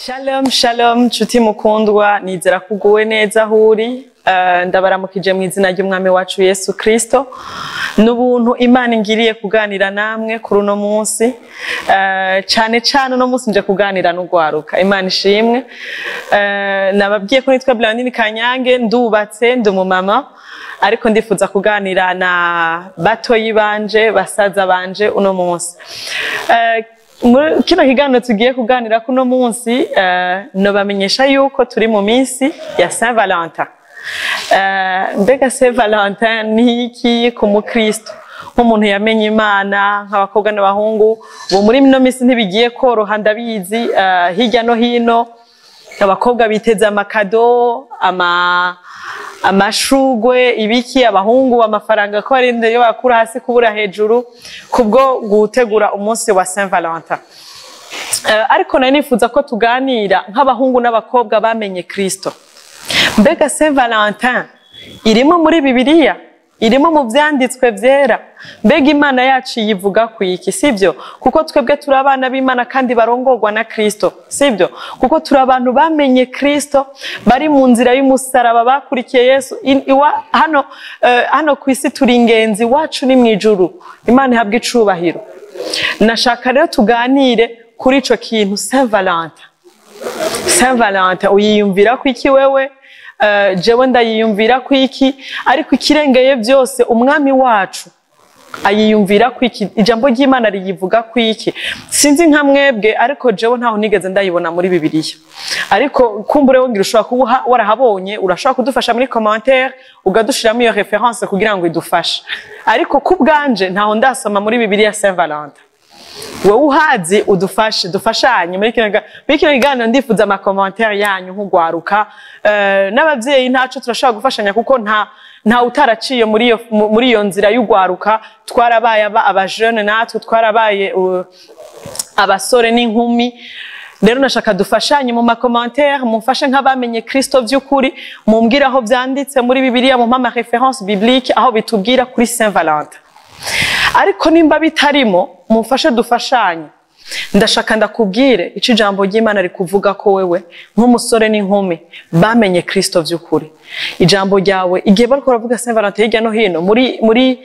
Shalom shalom nshuti mukundwa nizera kuguwe neza huri ndabaramukije mu izina ry'umwami wacu Yesu Kristo n'ubuntu Imana ingiriye kuganira namwe kuri uno munsi cyane no munsi nje kuganira n'ugwaruka Imana ishimwe nababwiye ko nitwa Blandine KANYANGE ndubatse ndumumama ariko ndifuza kuganira na batoyi banje basaza banje uno munsi kino kiganiro tugiye kuganira kuno munsi no bamenyesha yuko turi mu minsi ya Saint Valentin. Mbega Saint Valentin ni iki ku mukristo nk'umuntu yamenye Imana nk'abakobwa n'abahungu bo muri mino minsi ntibigiye koroha ndabizi hirya no hino abakobwa biteze amakado amashugwe ibiki abahungu amafaranga ko ari ndeyo bakura hasi kubura hejuru kubwo gutegura umunsi wa Saint Valentin. Ariko nari nifuza ko tuganira nk'abahungu n'abakobwa bamenye Kristo. Mbega Saint Valentin irimo muri Bibiliya, irimo mu vyanditswe vyera. Mbega Imana yacu yivuga ku iki, sivyo? Kuko twebwe turi abana b'Imana kandi barongorwa na Kristo, sivyo? Kuko turi abantu bamenye Kristo, bari mu nzira y'umusaraba bakurikiye Yesu. Hano ku isi turi ingenzi, wacu ni mwijuru. Imana ihabwe icubahiro. Nashaka rero tuganire kuri ico kintu Saint Valentin. Saint Valentin uyiyumvira ku iki wewe? Jewe ndayiyumvira ku iki, ariko ikirengeye byose umwami wacu ayiyumvira ku iki, ijambo ry'Imana riyivuga ku iki. Sinzi nka mwebwe ariko jewe ntaho nigeze ndayibona muri Bibiliya, ariko kumbure wongira ushobora kuba warahabonye, urashobora kudufasha muri commentaire ugadushiramo iyo reference kugira ngo idufashe. Ariko kubganje ntaho ndasoma muri Bibiliya Saint Valentin. Wewe uhazi udufashe dufashanye muri kino kiganiro ndifuza ama commentaire yanyu nk'ugwaruka n'abavyeyi ntaco turashaka gufashanya kuko nta utaraciye muri iyo nzira y'ugwaruka twarabaye aba jeune natwe twarabaye abasore n'inkumi. Rero nashaka dufashanye mu ma commentaire mumfashe nk'abamenye Kristo vy'ukuri mumbwira aho vyanditse muri Bibiliya mu mama référence biblique aho bitubwira kuri Saint Valentin. Ariko nimba bitarimo mumfashe dufashanye. Ndashaka ndakubwire ico ijambo ry'Imana rikuvuga ko wewe nk'umusore n'inkumi bamenye Kristo vy'ukuri. Ijambo ryawe igihe bariko baravuga Saint Valentin hirya no hino muri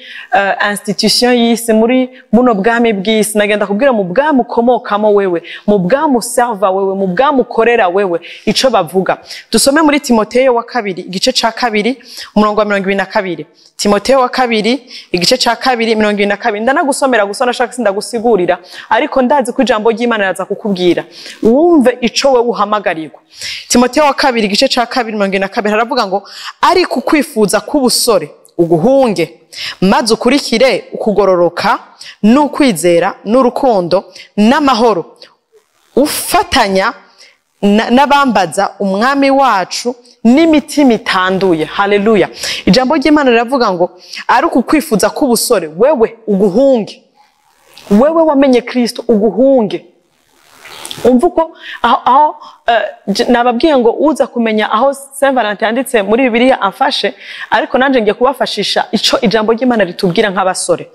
institution y'isi muri buno bwami bw'isi nagenda kubwira mu bwami ukomokamo wewe mu bwami userva wewe mu bwami ukorera wewe ico bavuga. Dusome muri Timoteyo wa kabiri igice ca kabiri umurongo wa 22. Timoteyo wa kabiri igice ca kabiri 22. Ndanagusomera gusa nashaka sindagusigurira ariko ndazi ko ijambo ry'Imana raza kukubwira wumve ico wewe uhamagarirwa. Timoteyo wa kabiri igice ca kabiri 22 haravuga ngo ari kukwifuza kubusore uguhunge maze ukurikire ukugororoka n'ukwizera n'urukundo n'amahoro ufatanya n'abambaza umwami wacu n'imitima itanduye. Haleluya. Ijambo ry'Imana riravuga ngo ari kukwifuza kubusore wewe uguhunge, wewe wamenye Kristo uguhunge. Umvuko aho nababwiye ngo uza kumenya aho Saint Valentin yanditse muri Bibiliya amfashe, ariko nanje ngiye kubafashisha ico ijambo ry'Imana ritubwira nk'abasore.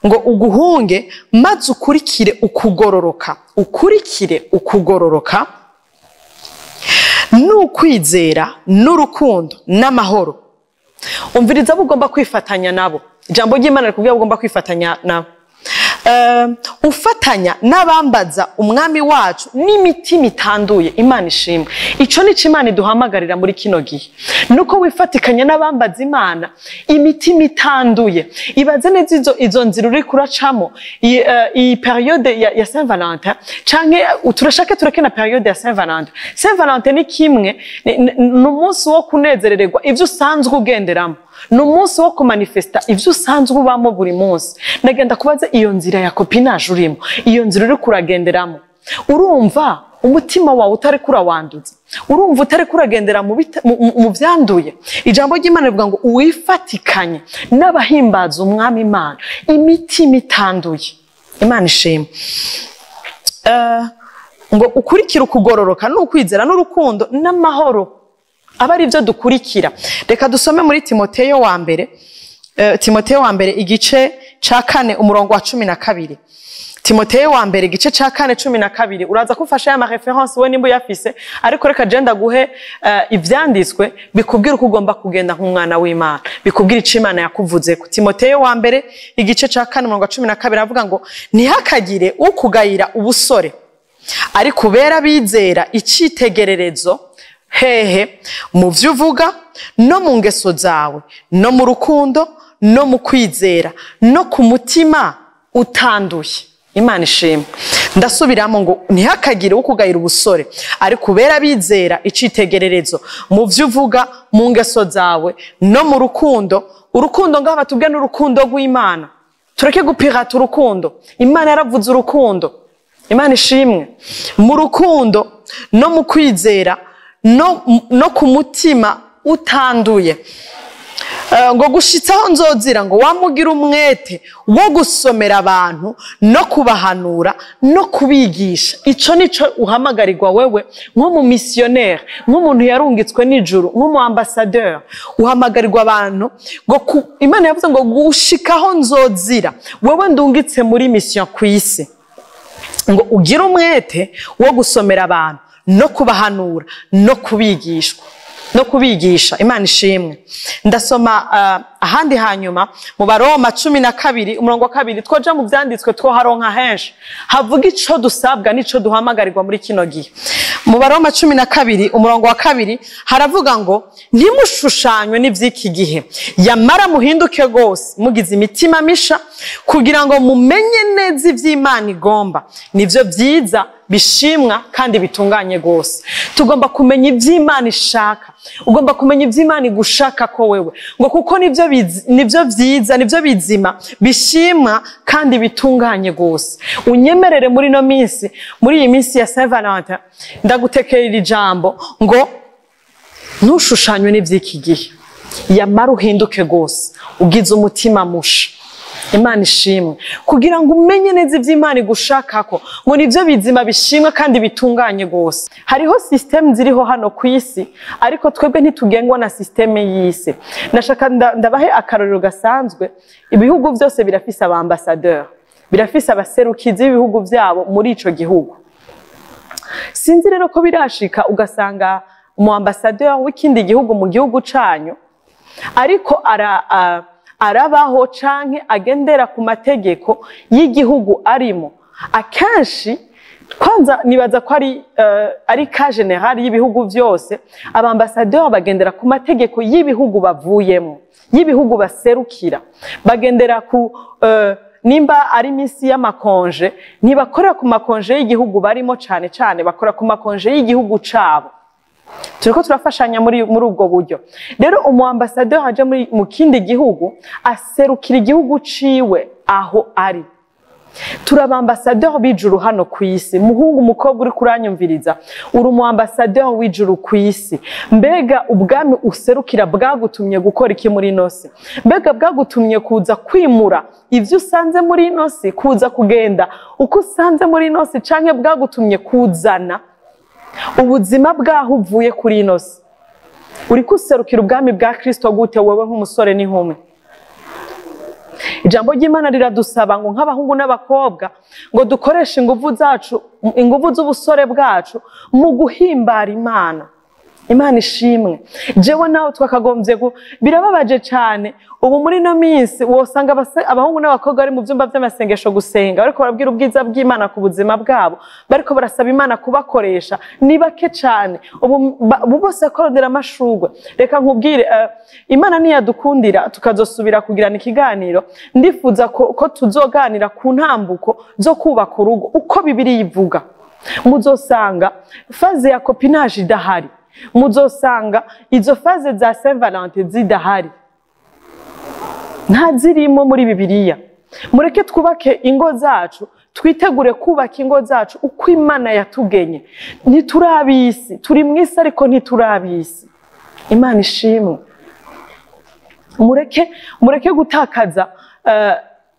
Ngo uguhunge maze ukurikire ukugororoka n'ukwizera n'urukundo n'amahoro. Umviriza bugomba kwifatanya nabo. Ijambo ry'Imana rikubwira bugomba kwifatanya nabo. Ufatanya n'abambaza umwami wacu n'imitima itanduye. Imana ishimwe. Ico ni Imana iduhamagarira muri kino gihe. Nuko wifatikanya n'abambaza Imana imitima itanduye. Ibaze neza izo nzira uri kuracamo iyi periode ya Saint Valentin canke turakena periode ya Saint Valentin. Saint Valentin ni kimwe n'umunsi wo kunezerererwa ivyo usanzwe ugenderamo. Numunsi wo kumanifesta ivyo usanzwe ubamo buri munsi. Nagenda kubaza iyo nzira ya copinage urimo, iyo nzira uri kuragenderamo. Urumva umutima wawe utari kurawanduza, urumva utari kuragendera mu vyanduye. Ijambo ry'Imana rivuga ngo uwifatikanye n'abahimbaza umwami Imana imitima itanduye. Imana ishimwe. Ngo ukurikira ukugororoka n'ukwizera n'urukundo n'amahoro aba ari byo dukurikira. Reka dusome muri Timoteyo wa mbere igice ca 4 umurongo wa 12. Timoteyo wa mbere igice ca 4:12 uraza kufasha ya ma reference we nimba yafise ariko reka agenda guhe ivyanditswe bikubwira uko ugomba kugenda nk'umwana w'Imana bikubwira ico Imana yakuvuze ku Timoteyo wa mbere igice ca 4:12 avuga ngo ntihakagire ukugayira ubusore ari kubera bizera icitegererezo hehe mu vyuvuga no mu ngeso zawe no mu rukundo no mu kwizera no ku mutima utanduye. Imana ishimwe. Ndasubiramo ngo ntihakagire ukugayira ubusore ari kubera bizera icitegererezo mu vyuvuga mu ngeso zawe no mu rukundo. Urukundo ngaba tubwe n'urukundo rw'Imana. Tureke gupirata urukundo. Imana yaravuze urukundo. Imana ishimwe. Mu rukundo no mu kwizera no ku mutima utanduye. Ngo gushitsaho nzozira ngo wamugira umwete wo gusomera abantu no kubahanura no kubigisha. Ico nico uhamagarirwa wewe nk'umu missionnaire, nk'umuntu yarungitswe n'ijuru, nk'umu ambassadeur. Uhamagarirwa abantu ngo Imana yavuze ngo gushikaho nzozira wewe ndungitse muri mission kw'isi, ngo ugira umwete wo gusomera abantu no kubahanura no kubigisha. Imana ishimwe. Ndasoma ahandi hanyuma mu Baroma 12:2 twoja mu vyanditswe twoharonka henshi havuga ico dusabwa nico duhamagarirwa muri kino gihe. Mu Baroma 12:2 haravuga ngo ntimushushanywe n'ivyiki gihe yamara muhinduke gose mugize imitima misha kugira ngo mumenye neza ivy'Imana igomba nivyo vyiza bishimwa kandi bitunganye gose. Tugomba kumenya ivy'Imana ishaka, ugomba kumenya ivy'Imana igushaka ko wewe ngo kuko nivyo vyiza nivyo bizima bishimwa kandi bitunganye gose. Unyemerere muri no minsi, muri iyi minsi ya Saint Valentin ndagutekerera ijambo ngo ntushushanywe n'ivyiki gihe yamara uhinduke gose ugize umutima musha. Imana ishimwe kugira ngo umenye neza ivy'Imana igushakako ngo nivyo bizima bishimwa kandi bitunganye gose. Hariho system ziriho hano kw'isi ariko twebwe ntitugengwa na system y'isi. Nashaka ndabahe akarorero gasanzwe. Ibihugu byose birafise aba ambassadeur, birafise abaserukizi b'ibihugu vyabo muri ico gihugu. Sinzi rero ko birashika ugasanga umu ambassadeur w'ikindi gihugu mu gihugu canyu ariko arabaho canke agendera ku mategeko y'igihugu arimo. Akenshi kwanza nibaza ko ari ka general y'ibihugu vyose aba ambassadeur bagendera ku mategeko y'ibihugu bavuyemo, y'ibihugu baserukira. Bagendera ku nimba ari misi y'amakonje ntibakorera ku makonje y'igihugu barimo cane bakora ku makonje y'igihugu cabo. Turiko turafashanya muri ubwo buryo. Rero umu ambassadeur aje mu kindi gihugu aserukira igihugu ciwe aho ari. Turaba ambassadeur w'ijuru hano kw'isi. Muhungu mukobwa uri kuranyumviriza uri umu ambassadeur w'ijuru kw'isi. Mbega ubwami userukira bwagutumye gukora iki muri inosi? Mbega bwagutumye kuza kwimura ivyo usanze muri inosi, kuza kugenda uko usanze muri inosi, canke bwagutumye kuzana ubuzima bwaho uvuye kuri inosi? Uri kuserukira ubwami bwa Kristo gute wewe nk'umusore n'inkumi? Ijambo ry'Imana riradusaba ngo nk'abahungu n'abakobwa ngo dukoreshe inguvu zacu, inguvu z'ubusore bwacu mu guhimbara Imana. Imana ishimwe. Jewe nawe twakagombye birababaje cyane ubu muri no minsi wosanga abahungu n'abakobwa bari mu vyumba vy'amasengesho gusenga bariko barabwira ubwiza bw'Imana ku buzima bwabo, bariko barasaba Imana kubakoresha ni bake cyane. Ubu bose korondera amashurwe. Reka nkubwire Imana niyadukundira tukazosubira kugirana ikiganiro, ndifuza ko tuzoganira ku ntambuko zo kubaka urugo uko Bibiliya ivuga. Muzosanga faze ya copinage idahari, muzosanga izo faze za Saint Valentin zidahari, nta zirimo muri Bibiliya. Mureke twubake ingo zacu, twitegure kubaka ingo zacu uko Imana yatugenye. Ntiturabisi, turi mwisi ariko ntiturabisi. Imana ishimwe. Mureke gutakaza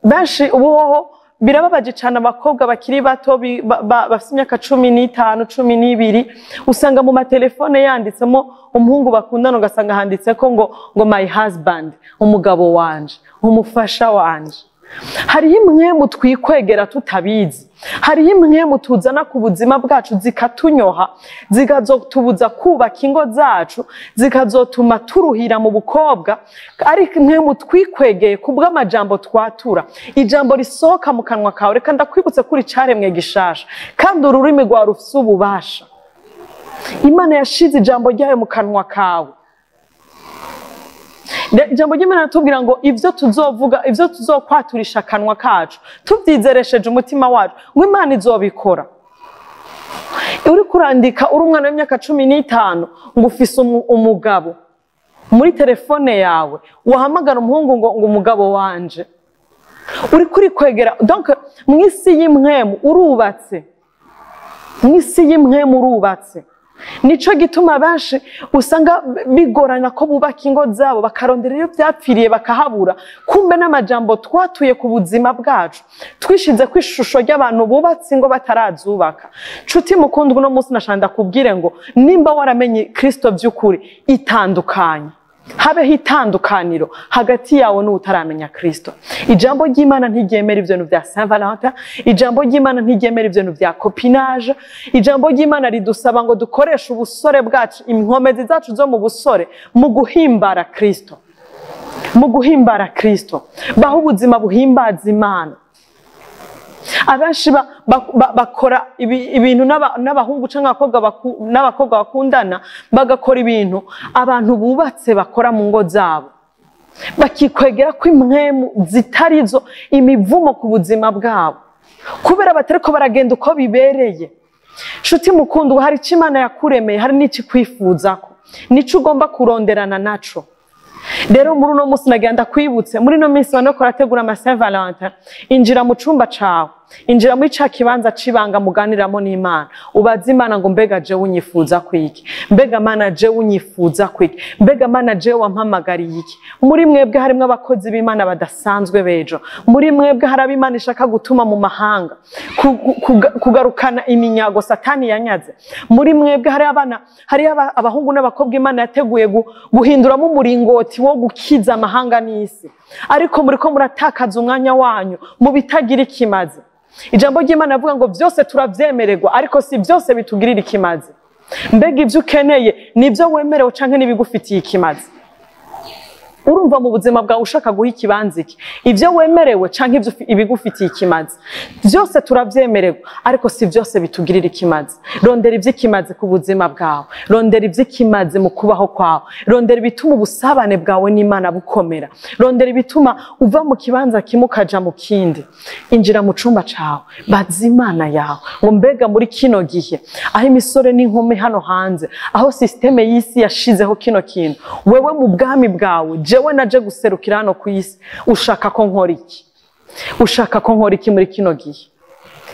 benshi ubuhoho birababaje cyane abakobwa bakiri bato bafite imyaka 15, 12 usanga mu matelefone yanditsemo umuhungu bakundana ugasanga handitse ko ngo my husband, umugabo wanje, umufasha wanje. hariho impwemu twikwegera tutabizi, hariho impwemu tuzana ku buzima bwacu zikatunyoha, zikazotubuza kubaka ingo zacu, zikazotuma turuhira mu bukobwa, ariko impwemu twikwegeye kubw'amajambo twatura. Ijambo risohoka mu kanwa kawe, reka ndakwibutse kuri caremwe gishasha, kandi ururimi rwawe rufise ububasha. Imana yashize ijambo ryayo mu kanwa kawe. Ijambo ry'Imana ritubwira ngo ivyo tuzovuga, ivyo tuzokwaturisha akanwa kacu, tuvyizeresheje umutima wacu, ngo Imana izobikora. Uri kurandika uri umwana w'imyaka 15 ngo ufise umugabo muri telefone yawe, wahamagara umuhungu ngo umugabo wanje, uri kuri kwegera. Donc mw'isi y'imwemu urubatse, mw'isi y'imwemu urubatse. Nico gituma benshi usanga bigorana ko bubaka ingo zabo, bakarondera iyo byapfiriye bakahabura. Kumbe n'amajambo twatuye ku buzima bwacu twishize ku ishusho ry'abantu bubatse ingo batarazubaka. Cuti mukundwa, no munsi nashanda kubwire ngo nimba waramenye Kristo by'ukuri, itandukanye, habeho itandukaniro hagati yawe n'utaramenya Kristo. Ijambo ry'Imana ntiryemera ivyo vya Saint Valentin, ijambo ry'Imana ntiryemera ivyo vya copinage. Ijambo ry'Imana ridusaba ngo dukoreshe ubusore bwacu, inkomezi zacu zo mu busore, mu guhimbara Kristo, mu guhimbara Kristo. Baho ubuzima buhimbaza Imana. Abenshi bakora ibintu n'abahungu canke n'abakobwa bakundana, bagakora ibintu abantu bubatse bakora mu ngo zabo, bakikwegera ko impwemu zitarizo imivumo ku buzima bwabo, kubera batariko baragenda uko bibereye. Shuti mukundwa, hari ico Imana yakuremeye, hari n'iki kwifuzako, nico ugomba kuronderana naco. Rero muri uno munsi nagenda kwibutse, muri no minsi bano korategura ama Saint Valentin, injira mu cumba cawe, injira muri ca kibanza cibanga muganiramo n'Imana, ubaza Imana ngo mbega je unyifuza kwiki, mbega Mana je unyifuza kwiki, mbega Mana je wampamagariye iki. Muri mwebwe harimwe abakozi b'Imana badasanzwe bejo, muri mwebwe hari ab'Imana ishaka gutuma mu mahanga kugarukana iminyago Satani yanyaze, muri mwebwe hari abahungu n'abakobwa Imana yateguye guhinduramo umuringoti wo gukiza amahanga n'isi, ariko muriko muratakaza umwanya wanyu mu bitagira ikimazi. Ijambo ry'Imana avuga ngo byose turavyemererwa, ariko si byose bitugirira ikimazi. Mbega ivyo ukeneye nivyo wemerewe canke nibigufitiye ikimazi? Urumva mu buzima bwawe ushaka guha ikibanza iki? Ivyo wemerewe canke ibigufitiye ikimazi? Byose turavyemererwa, ariko si byose bitugirira ikimazi. Rondera ivy'ikimazi ku buzima bwawe, rondera ivy'ikimazi mu kubaho kwawe, rondera ibituma ubusabane bwawe n'Imana bukomera, rondera ibituma uva mu kibanza kimwe ukaja mu kindi. Injira mu cumba cawe, baza Imana yawe ngo mbega muri kino gihe aho imisore n'inkumi hano hanze, aho systeme y'isi yashizeho kino kintu, wewe mu bwami bwawe jewe naje guserukira hano ku isi, ushaka ko nkora iki? Ushaka ko nkora iki muri kino gihe?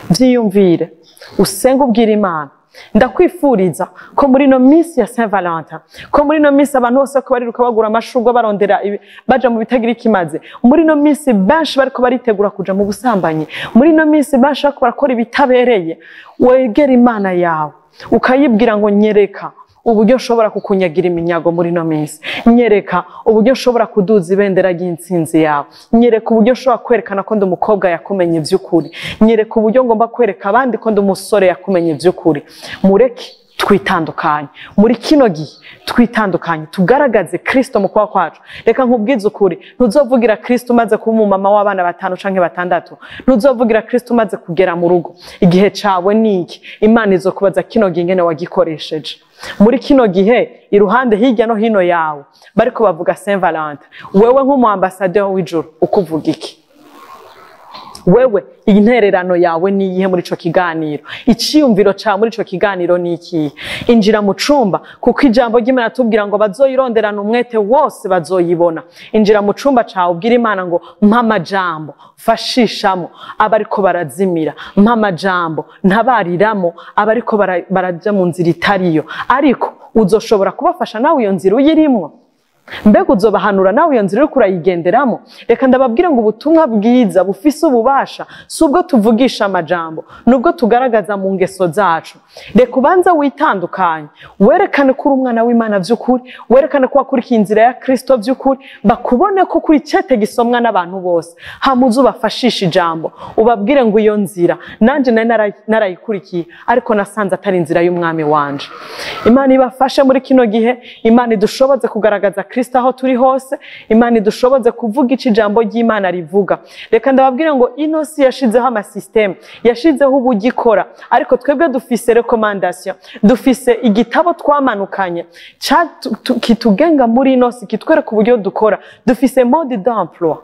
Vyiyumvire, usenga ubwira Imana. Ndakwifuriza ko muri no minsi ya Saint Valentin, ko muri no minsi abantu bose ko bariruka bagura amashurwe barondera baja mu bitagira ikimaze, muri no minsi benshi bariko baritegura kuja mu busambanyi, muri no minsi benshi bariko barakora ibitabereye, wegera Imana yawe ukayibwira ngo nyereka uburyo nshobora kukunyagira iminyago muri no minsi, nyereka uburyo nshobora kuduza ibendera ry'intsinzi yawe, nyereka uburyo nshobora kwerekana ko ndi umukobwa yakumenye vy'ukuri, nyereka uburyo ngomba kwereka abandi ko ndi umusore yakumenye vy'ukuri. Mureke twitandukanye muri kino gihe, twitandukanye tugaragaze Kristo mu kwa kwacu. Reka nkubwize ukuri, ntuzovugira Kristo umaze kuba umumama w'abana 5 canke 6, ntuzovugira Kristo umaze kugera mu rugo. Igihe cawe niki, Imana izokubaza kino gihe ngene wagikoresheje. Muri kino gihe iruhande hirya no hino yawe bariko bavuga Saint Valentin, wewe nk'umu ambassadeur w'ijuru ukuvuga iki? Wewe intererano yawe niyihe muri ico kiganiro? Iciyumviro ca muri ico kiganiro niki? Injira mu cumba, kuko ijambo ry'Imana tubwira ngo bazoyironderana umwete wose bazoyibona. Injira mu cumba cawe ubwira Imana ngo mpa amajambo fashishamo abariko barazimira, mpa amajambo ntabariramo abariko baraja mu nzira itariyo, ariko uzoshobora kubafasha nawe iyo nzira uyirimwo. mbega uzobahanura nawe iyo nzira uriko urayigenderamo? Reka ndababwira ngo ubutumwa bwiza bufise ububasha si ubwo tuvugisha amajambo, nubwo tugaragaza mu ngeso zacu. Reka ubanza witandukanye, werekane ko uri umwana w'Imana vy'ukuri, werekane ko wakurikiye inzira ya Kristo vy'ukuri, bakubone ko kuri cete gisomwa n'abantu bose. Hamuze ubafashisha ijambo, ubabwire ngo iyo nzira nanje narayikurikiye, ariko nasanze atari inzira y'umwami wanje. Imana ibafashe muri kino gihe, Imana idushoboze kugaragaza Kristo aho turi hose, Imana idushoboze kuvuga ico ijambo ry'Imana rivuga. Reka ndababwire ngo ino si yashizeho amasysteme, yashizeho ubugikora, ariko twebwe dufise recommandation, dufise igitabo twamanukanye kitugenga muri ino si, kitwereka uburyo dukora, dufise mode d'emploi.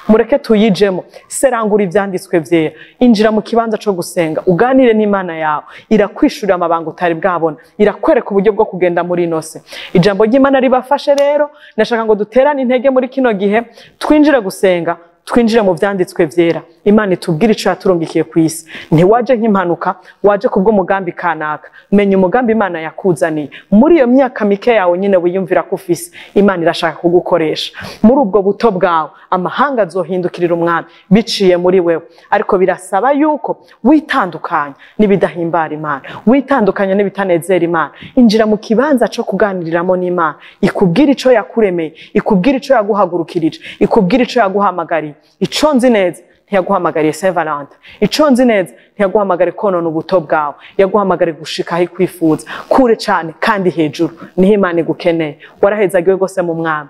Mureke tuyijemo, serangura ivyanditswe vyera, injira mu kibanza co gusenga, uganire n'Imana yawe, irakwishurira amabanga utari bwabona, irakwereka uburyo bwo kugenda muri ino si. Ijambo ry'Imana ribafashe rero, nashaka ngo duterane intege muri kino gihe, twinjire gusenga, twinjire mu vyanditswe vyera. Imana itubwire ico yaturungikiye kw'isi. Ntiwaje nk'impanuka, waje kubwo mugambi kanaka. Menya umugambi Imana yakuzaniye. Muri iyo myaka mike yawe nyine wiyumvira ko ufise, Imana irashaka kugukoresha. Muri ubwo buto bwawe, amahanga azohindukirira umwami biciye muri wewe. Ariko birasaba yuko witandukanya n'ibidahimbara Imana, witandukanya n'ibitanezera Imana. Injira mu kibanza co kuganiriramo n'Imana, ikubwira ico yakuremeye, ikubwira ico yaguhagurukirije, ikubwira ico yaguhamagariye. Ico nzi neza ntiyaguhamagariye Saint Valentin, ico nzi neza ntiyaguhamagariye konona ubuto bwawe, yaguhamagariye gushika aho ikwifuza kure cane kandi hejuru. Niho Imana igukeneye. Warahezagiwe gose mu mwami.